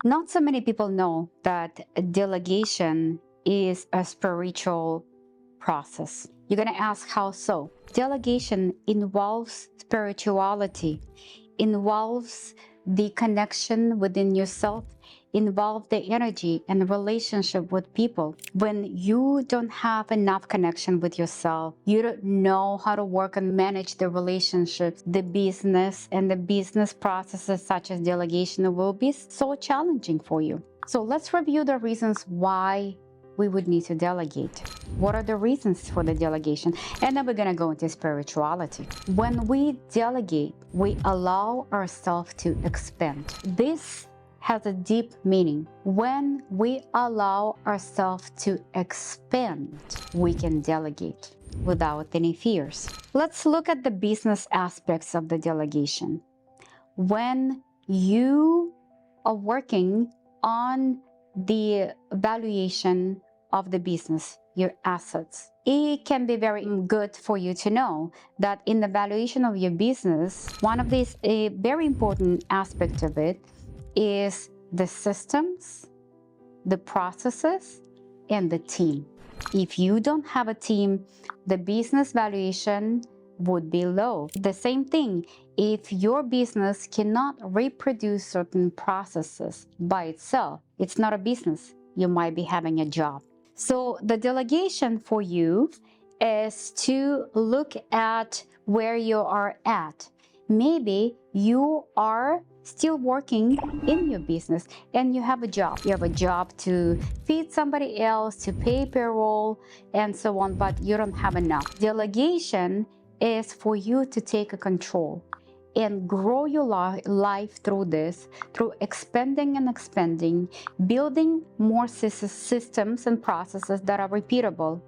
Not so many people know that delegation is a spiritual process. You're going to ask, how so? Delegation involves spirituality, involves the connection within yourself, involve the energy and relationship with people. When you don't have enough connection with yourself, you don't know how to work and manage the relationships, the business and the business processes such as delegation will be so challenging for you. So let's review the reasons why we would need to delegate. What are the reasons for the delegation? And then we're going to go into spirituality. When we delegate, we allow ourselves to expand. This has a deep meaning. When we allow ourselves to expand, we can delegate without any fears. Let's look at the business aspects of the delegation. When you are working on the valuation of the business, your assets, it can be very good for you to know that in the valuation of your business, one of these a very important aspect of it is the systems, the processes, and the team. If you don't have a team, the business valuation would be low. The same thing, if your business cannot reproduce certain processes by itself, it's not a business. You might be having a job. So the delegation for you is to look at where you are at. Maybe you are still working in your business and you have a job. You have a job to feed somebody else, to pay payroll, and so on, but you don't have enough. Delegation is for you to take a control and grow your life through this, through expanding and expanding, building more systems and processes that are repeatable,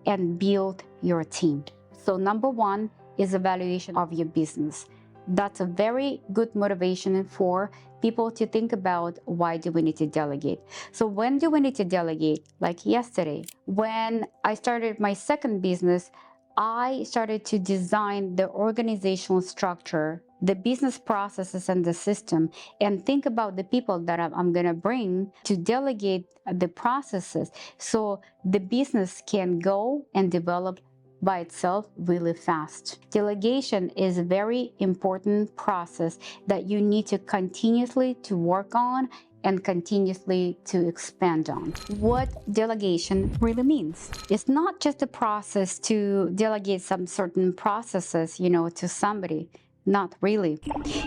and build your team. So number one is evaluation of your business. That's a very good motivation for people to think about, why do we need to delegate? So when do we need to delegate? Like yesterday, when I started my second business, I started to design the organizational structure, the business processes and the system, and think about the people that I'm going to bring to delegate the processes so the business can go and develop by itself really fast. Delegation is a very important process that you need to continuously to work on and continuously to expand on. What delegation really means. It's not just a process to delegate some certain processes, to somebody. Not really.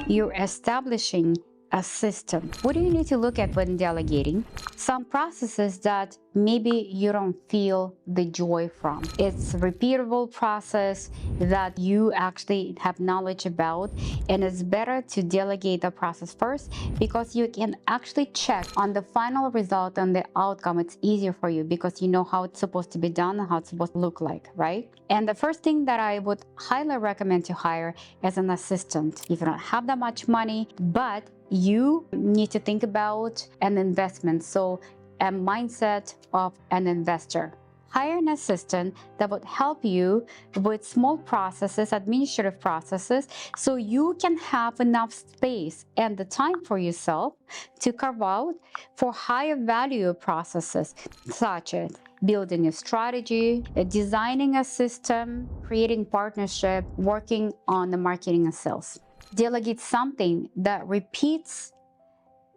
You're establishing a system. What do you need to look at when delegating? Some processes that maybe you don't feel the joy from. It's a repeatable process that you actually have knowledge about, and it's better to delegate the process first because you can actually check on the final result and the outcome. It's easier for you because you know how it's supposed to be done and how it's supposed to look like, right? And the first thing that I would highly recommend to hire is an assistant. If you don't have that much money, but you need to think about an investment. So a mindset of an investor. Hire an assistant that would help you with small processes, administrative processes, so you can have enough space and the time for yourself to carve out for higher value processes, such as building a strategy, designing a system, creating partnership, working on the marketing and sales. Delegate something that repeats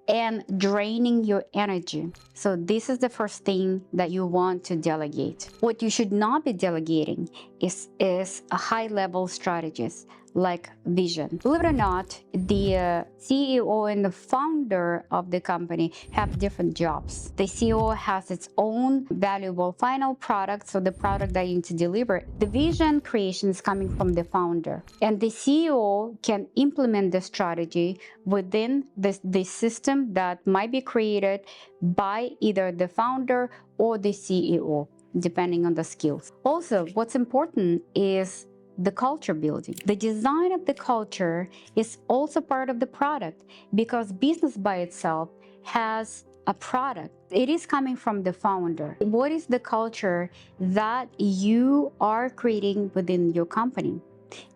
and draining your energy. So this is the first thing that you want to delegate. What you should not be delegating is a high-level strategist like vision. Believe it or not, the CEO and the founder of the company have different jobs. The CEO has its own valuable final product, so the product that you need to deliver. The vision creation is coming from the founder, and the CEO can implement the strategy within the system that might be created by either the founder or the CEO, depending on the skills. Also, what's important is the culture building. The design of the culture is also part of the product, because business by itself has a product. It is coming from the founder. What is the culture that you are creating within your company?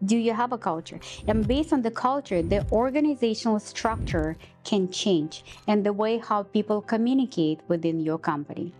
Do you have a culture? And based on the culture, the organizational structure can change and the way how people communicate within your company.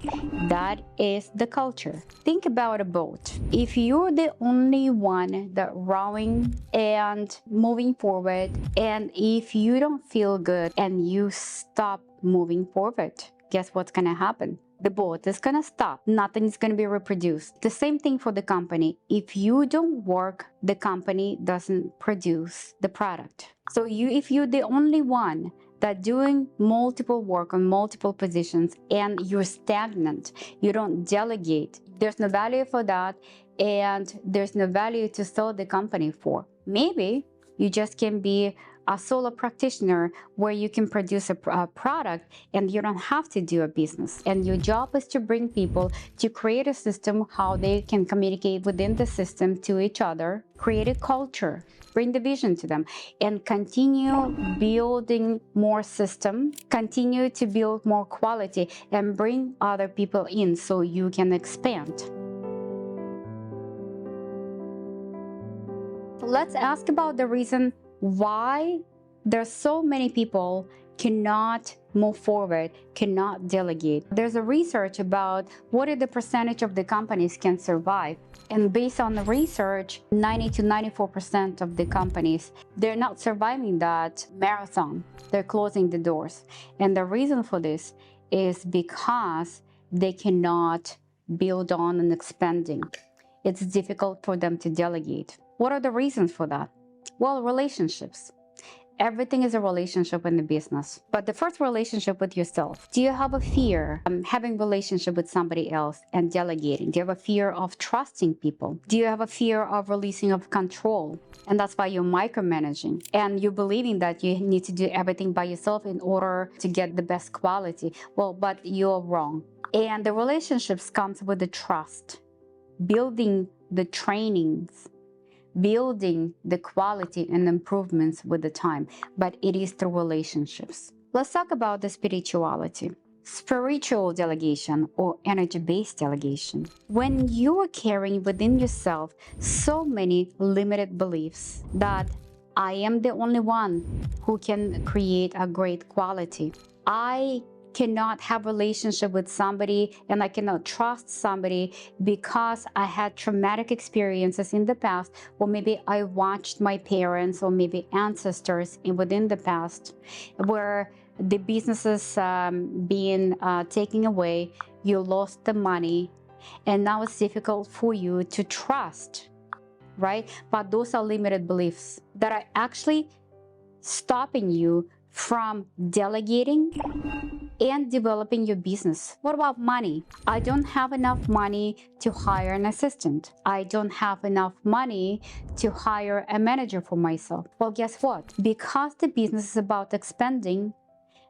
That is the culture. Think about a boat. If you're the only one that rowing and moving forward, and if you don't feel good and you stop moving forward, guess what's going to happen? The boat is going to stop. Nothing is going to be reproduced. The same thing for the company. If you don't work, the company doesn't produce the product. So if you're the only one that doing multiple work on multiple positions and you're stagnant, you don't delegate, there's no value for that, and there's no value to sell the company for. Maybe you just can be a solo practitioner where you can produce a product and you don't have to do a business. And your job is to bring people to create a system how they can communicate within the system to each other, create a culture, bring the vision to them, and continue building more system, continue to build more quality, and bring other people in so you can expand. Let's ask about the reason why there's so many people cannot move forward, cannot delegate. There's a research about what is the percentage of the companies can survive. And based on the research, 90 to 94% of the companies, they're not surviving that marathon. They're closing the doors. And the reason for this is because they cannot build on and expanding. It's difficult for them to delegate. What are the reasons for that? Well, relationships. Everything is a relationship in the business. But the first relationship with yourself. Do you have a fear having relationship with somebody else and delegating? Do you have a fear of trusting people? Do you have a fear of releasing of control? And that's why you're micromanaging. And you're believing that you need to do everything by yourself in order to get the best quality. Well, but you're wrong. And the relationships comes with the trust. Building the trainings, building the quality and improvements with the time, but it is through relationships. Let's talk about the spirituality. Spiritual delegation or energy-based delegation. When you are carrying within yourself so many limited beliefs that I am the only one who can create a great quality. I cannot have a relationship with somebody and I cannot trust somebody because I had traumatic experiences in the past, or maybe I watched my parents or maybe ancestors within the past where the businesses being taken away, you lost the money, and now it's difficult for you to trust, right? But those are limited beliefs that are actually stopping you from delegating and developing your business. What about money? I don't have enough money to hire an assistant. I don't have enough money to hire a manager for myself. Well, guess what? Because the business is about expanding,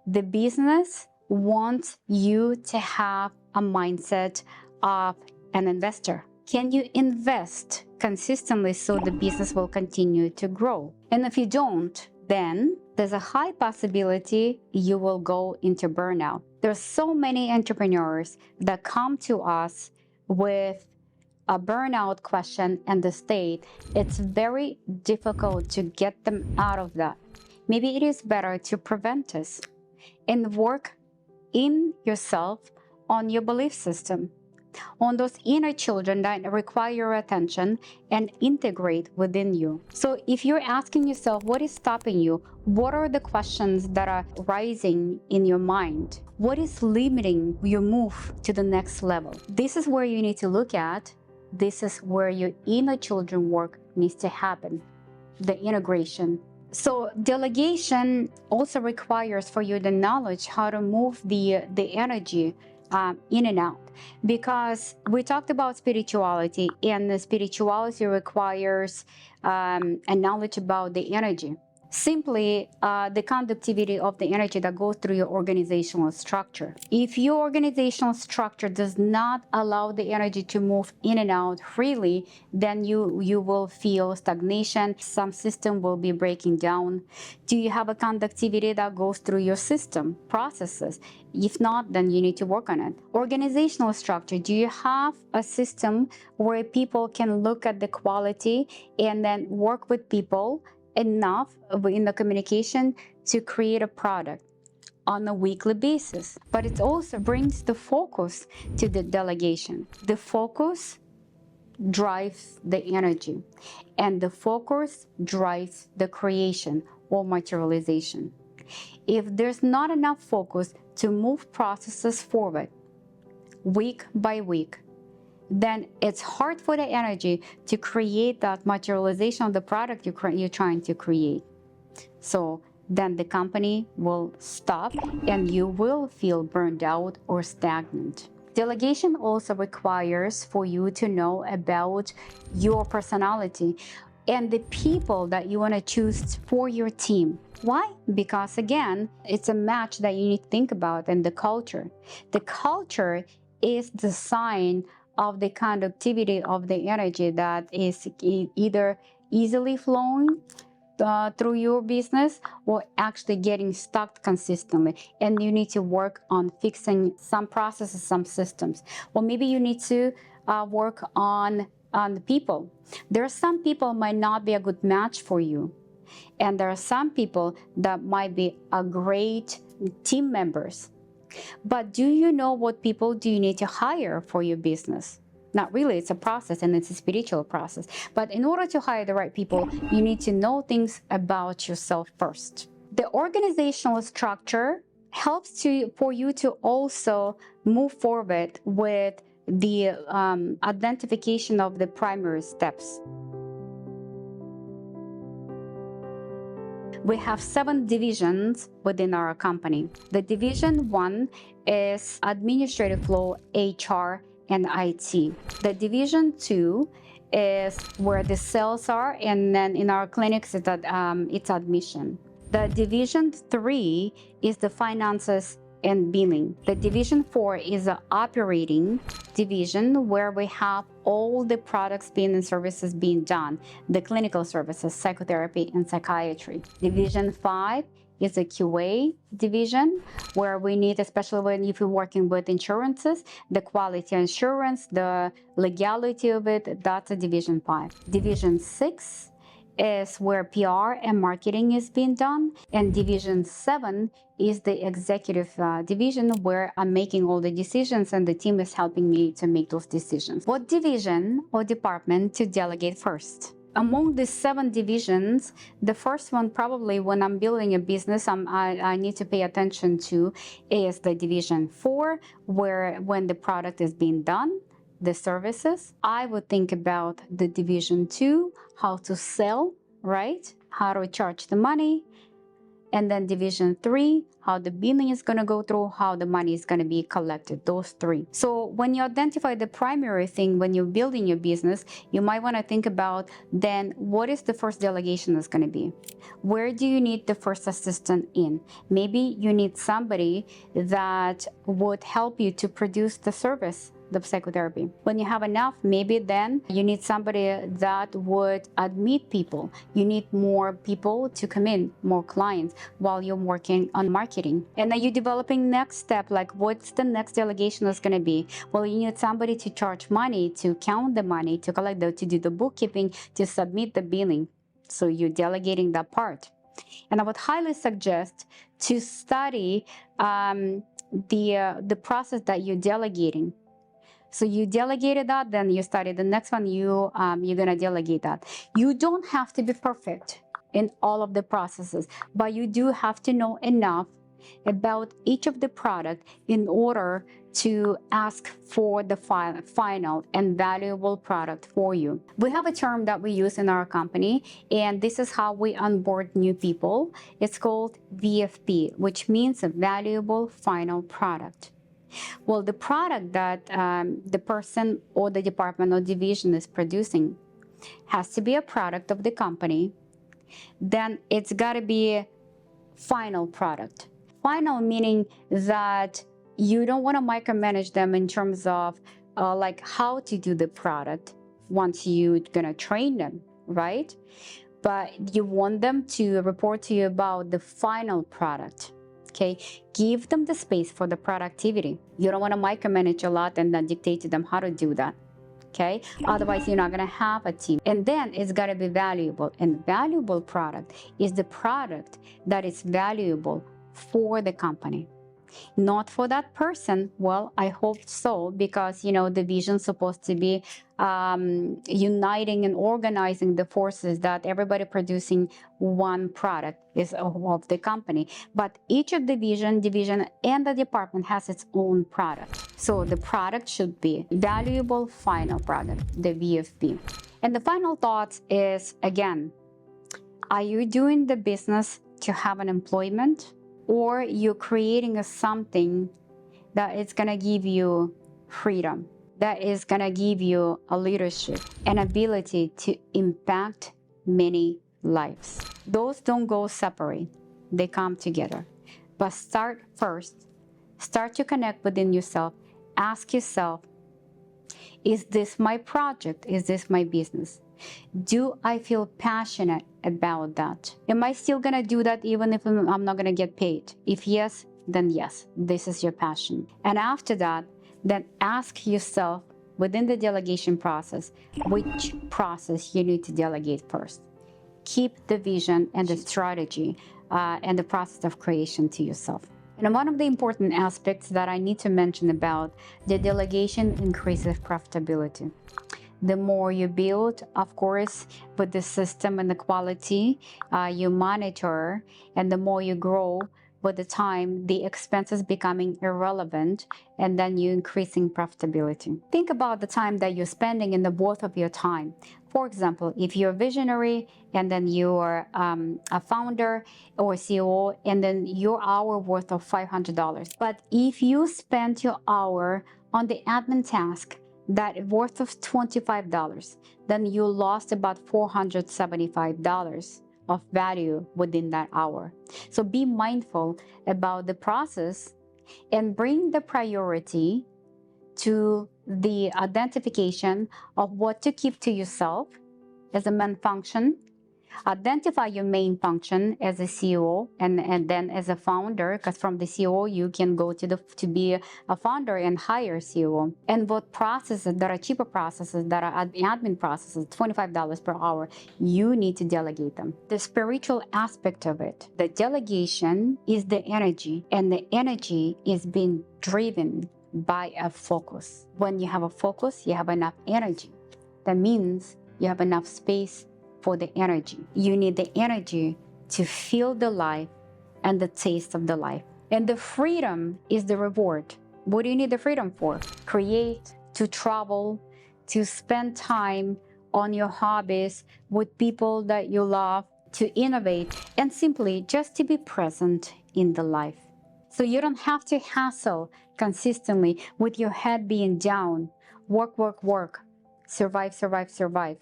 the business wants you to have a mindset of an investor. Can you invest consistently so the business will continue to grow? And if you don't, then there's a high possibility you will go into burnout. There's so many entrepreneurs that come to us with a burnout question and the state. It's very difficult to get them out of that. Maybe it is better to prevent this and work in yourself on your belief system, on those inner children that require your attention and integrate within you. So if you're asking yourself, what is stopping you? What are the questions that are rising in your mind? What is limiting your move to the next level? This is where you need to look at. This is where your inner children work needs to happen, the integration. So delegation also requires for you the knowledge how to move the energy in and out, because we talked about spirituality, and the spirituality requires a knowledge about the energy. simply the conductivity of the energy that goes through your organizational structure. If your organizational structure does not allow the energy to move in and out freely, then you will feel stagnation. Some system will be breaking down. Do you have a conductivity that goes through your system processes? If not, then you need to work on it. Organizational structure. Do you have a system where people can look at the quality and then work with people enough in the communication to create a product on a weekly basis? But it also brings the focus to the delegation. The focus drives the energy, and the focus drives the creation or materialization. If there's not enough focus to move processes forward week by week, then it's hard for the energy to create that materialization of the product you're trying to create. So then the company will stop and you will feel burned out or stagnant. Delegation also requires for you to know about your personality and the people that you want to choose for your team. Why? Because again, it's a match that you need to think about, and the culture. The culture is the sign of the conductivity of the energy that is either easily flowing through your business or actually getting stuck consistently, and you need to work on fixing some processes, some systems, or maybe you need to work on the people. There are some people might not be a good match for you, and there are some people that might be a great team members. But do you know what people do you need to hire for your business? Not really, it's a process and it's a spiritual process. But in order to hire the right people, you need to know things about yourself first. The organizational structure helps for you to also move forward with the identification of the primary steps. We have 7 divisions within our company. The division 1 is administrative flow, HR, and IT. The division 2 is where the sales are, and then in our clinics it's admission. The division 3 is the finances and billing. The division 4 is the operating division, where we have all the products being and services being done, the clinical services, psychotherapy and psychiatry. Division 5 is the QA division, where we need, especially when if you're working with insurances, the quality assurance, the legality of it, that's a division 5. Division 6 is where PR and marketing is being done, and division 7 is the executive division, where I'm making all the decisions and the team is helping me to make those decisions. What division or department to delegate first? Among the 7 divisions, the first one probably when I'm building a business I need to pay attention to is the division 4, where when the product is being done, the services. I would think about the division 2, how to sell, right? How to charge the money. And then division 3, how the billing is going to go through, how the money is going to be collected, those 3. So when you identify the primary thing, when you're building your business, you might want to think about then what is the first delegation that's going to be? Where do you need the first assistant in? Maybe you need somebody that would help you to produce the service, the psychotherapy. When you have enough, maybe then you need somebody that would admit people. You need more people to come in, more clients, while you're working on marketing. And then you're developing next step, like what's the next delegation is going to be? Well, you need somebody to charge money, to count the money, to collect to do the bookkeeping, to submit the billing. So you're delegating that part. And I would highly suggest to study the process that you're delegating. So you delegated that, then you study the next one, you're gonna delegate that. You don't have to be perfect in all of the processes, but you do have to know enough about each of the product in order to ask for the final and valuable product for you. We have a term that we use in our company, and this is how we onboard new people. It's called VFP, which means a valuable final product. Well, the product that the person or the department or division is producing has to be a product of the company, then it's got to be final product. Final meaning that you don't want to micromanage them in terms of like how to do the product once you're gonna train them, right? But you want them to report to you about the final product. Okay, give them the space for the productivity. You don't want to micromanage a lot and then dictate to them how to do that. Okay, otherwise you're not going to have a team. And then it's got to be valuable, and valuable product is the product that is valuable for the company, not for that person. Well, I hope so, because the vision's supposed to be uniting and organizing the forces that everybody producing one product is of the company. But each of the division and the department has its own product. So the product should be valuable final product, the VFP. And the final thought is, again, are you doing the business to have an employment, or you're creating something that is going to give you freedom, that is going to give you a leadership, an ability to impact many lives? Those don't go separate, they come together. But start first, start to connect within yourself. Ask yourself, is this my project? Is this my business? Do I feel passionate about that? Am I still gonna do that even if I'm not gonna get paid? If yes, then yes, this is your passion. And after that, then ask yourself within the delegation process, which process you need to delegate first. Keep the vision and the strategy and the process of creation to yourself. And one of the important aspects that I need to mention about the delegation increases profitability. The more you build, of course, with the system and the quality you monitor, and the more you grow, with the time, the expenses becoming irrelevant, and then you increasing profitability. Think about the time that you're spending and the worth of your time. For example, if you're a visionary and then you're a founder or CEO, and then your hour worth of $500. But if you spend your hour on the admin task that worth of $25, then you lost about $475 of value within that hour. So be mindful about the process and bring the priority to the identification of what to keep to yourself as a main function. Identify your main function as a CEO and then as a founder, because from the CEO you can go to be a founder and hire CEO. And what processes that are cheaper processes, that are admin processes, $25 per hour, you need to delegate them. The spiritual aspect of it, the delegation is the energy, and the energy is being driven by a focus. When you have a focus, you have enough energy. That means you have enough space for the energy. You need the energy to feel the life and the taste of the life. And the freedom is the reward. What do you need the freedom for? Create, to travel, to spend time on your hobbies with people that you love, to innovate, and simply just to be present in the life. So you don't have to hustle consistently with your head being down. Work, work, work. Survive, survive, survive.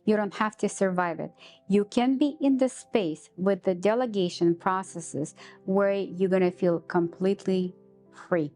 You don't have to survive it. You can be in the space with the delegation processes where you're going to feel completely free.